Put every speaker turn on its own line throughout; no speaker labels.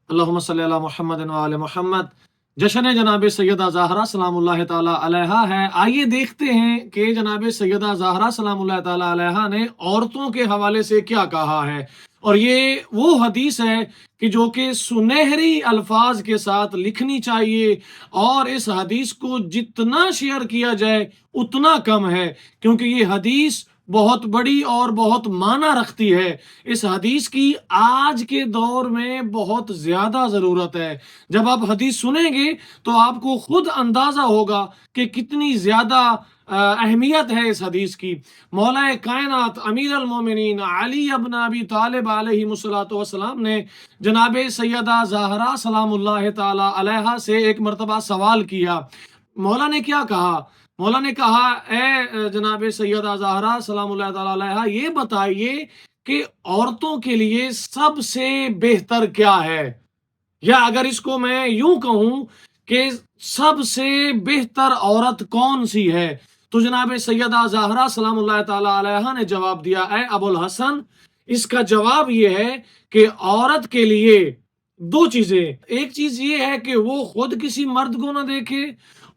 اللہم صلی علی محمد و آل محمد۔ جشن جناب سیدہ زہرا سلام اللہ تعالیٰ علیہا ہے۔ آئیے دیکھتے ہیں کہ جناب سیدہ زہرا سلام اللہ تعالیٰ علیہا نے عورتوں کے حوالے سے کیا کہا ہے، اور یہ وہ حدیث ہے کہ جو کہ سنہری الفاظ کے ساتھ لکھنی چاہیے، اور اس حدیث کو جتنا شیئر کیا جائے اتنا کم ہے، کیونکہ یہ حدیث بہت بڑی اور بہت معنی رکھتی ہے۔ اس حدیث کی آج کے دور میں بہت زیادہ ضرورت ہے۔ جب آپ حدیث سنیں گے تو آپ کو خود اندازہ ہوگا کہ کتنی زیادہ اہمیت ہے اس حدیث کی۔ مولا کائنات امیر المومنین علی ابن ابی طالب علیہ الصلوۃ والسلام نے جناب سیدہ زہرا سلام اللہ تعالی علیہا سے ایک مرتبہ سوال کیا۔ مولا نے کیا کہا؟ مولا نے کہا، اے جناب سیدہ زہرا سلام اللہ تعالی علیہا، یہ بتائیے کہ عورتوں کے لیے سب سے بہتر کیا ہے، یا اگر اس کو میں یوں کہوں کہ سب سے بہتر عورت کون سی ہے، تو جناب سیدہ زہرا سلام اللہ تعالی علیہا نے جواب دیا، اے ابو الحسن، اس کا جواب یہ ہے کہ عورت کے لیے دو چیزیں، ایک چیز یہ ہے کہ وہ خود کسی مرد کو نہ دیکھے،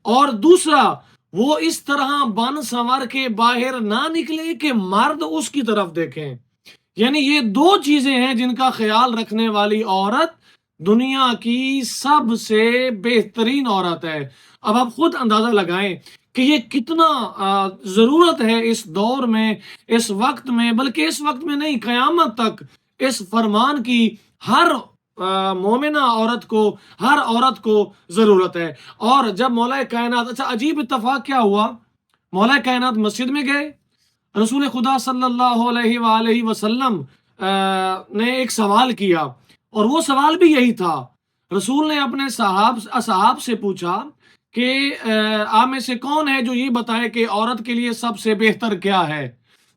اور دوسرا وہ اس طرح بن سنور کے باہر نہ نکلے کہ مرد اس کی طرف دیکھیں۔ یعنی یہ دو چیزیں ہیں جن کا خیال رکھنے والی عورت دنیا کی سب سے بہترین عورت ہے۔ اب آپ خود اندازہ لگائیں کہ یہ کتنا ضرورت ہے اس دور میں، اس وقت میں، بلکہ اس وقت میں نہیں، قیامت تک اس فرمان کی ہر مومنہ عورت کو، ہر عورت کو ضرورت ہے۔ اور جب مولا کائنات، اچھا عجیب اتفاق کیا ہوا، مولا کائنات مسجد میں گئے، رسول خدا صلی اللہ علیہ وآلہ وسلم نے ایک سوال کیا، اور وہ سوال بھی یہی تھا۔ رسول نے اپنے اصحاب سے پوچھا کہ آپ میں سے کون ہے جو یہ بتائے کہ عورت کے لیے سب سے بہتر کیا ہے؟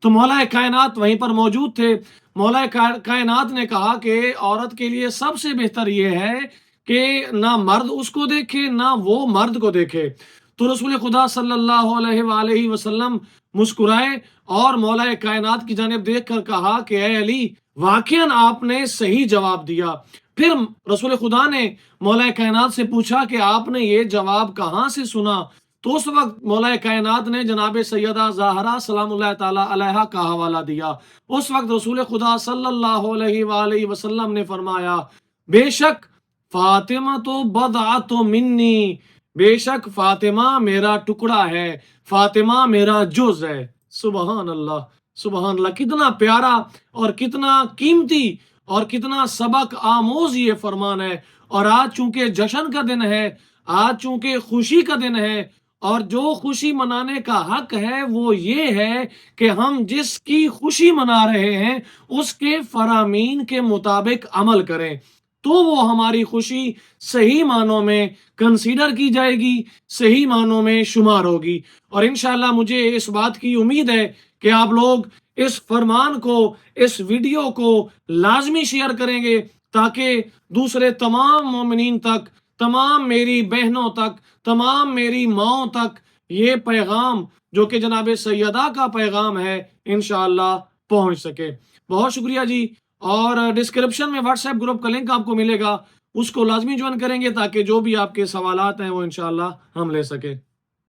تو مولا کائنات وہیں پر موجود تھے۔ مولا کائنات نے کہا کہ عورت کے لیے سب سے بہتر یہ ہے کہ نہ مرد اس کو دیکھے نہ وہ مرد کو دیکھے۔ تو رسول خدا صلی اللہ علیہ وآلہ وسلم مسکرائے اور مولا کائنات کی جانب دیکھ کر کہا کہ اے علی، واقعاً آپ نے صحیح جواب دیا۔ پھر رسول خدا نے مولا کائنات سے پوچھا کہ آپ نے یہ جواب کہاں سے سنا؟ تو اس وقت مولا کائنات نے جناب سیدہ زہرا سلام اللہ تعالی علیہا کا حوالہ دیا۔ اس وقت رسول خدا صلی اللہ علیہ وآلہ وسلم نے فرمایا، بے شک فاطمہ تو بضعۃ منی، بے شک فاطمہ میرا ٹکڑا ہے، فاطمہ میرا جز ہے۔ سبحان اللہ، سبحان اللہ، کتنا پیارا اور کتنا قیمتی اور کتنا سبق آموز یہ فرمان ہے۔ اور آج چونکہ جشن کا دن ہے، آج چونکہ خوشی کا دن ہے، اور جو خوشی منانے کا حق ہے وہ یہ ہے کہ ہم جس کی خوشی منا رہے ہیں اس کے فرامین کے مطابق عمل کریں، تو وہ ہماری خوشی صحیح معنوں میں کنسیڈر کی جائے گی، صحیح معنوں میں شمار ہوگی۔ اور انشاءاللہ مجھے اس بات کی امید ہے کہ آپ لوگ اس فرمان کو، اس ویڈیو کو لازمی شیئر کریں گے، تاکہ دوسرے تمام مومنین تک، تمام میری بہنوں تک، تمام میری ماؤں تک یہ پیغام جو کہ جناب سیدہ کا پیغام ہے انشاءاللہ پہنچ سکے۔ بہت شکریہ جی۔ اور ڈسکرپشن میں واٹس ایپ گروپ کا لنک آپ کو ملے گا، اس کو لازمی جوائن کریں گے تاکہ جو بھی آپ کے سوالات ہیں وہ انشاءاللہ ہم لے سکیں۔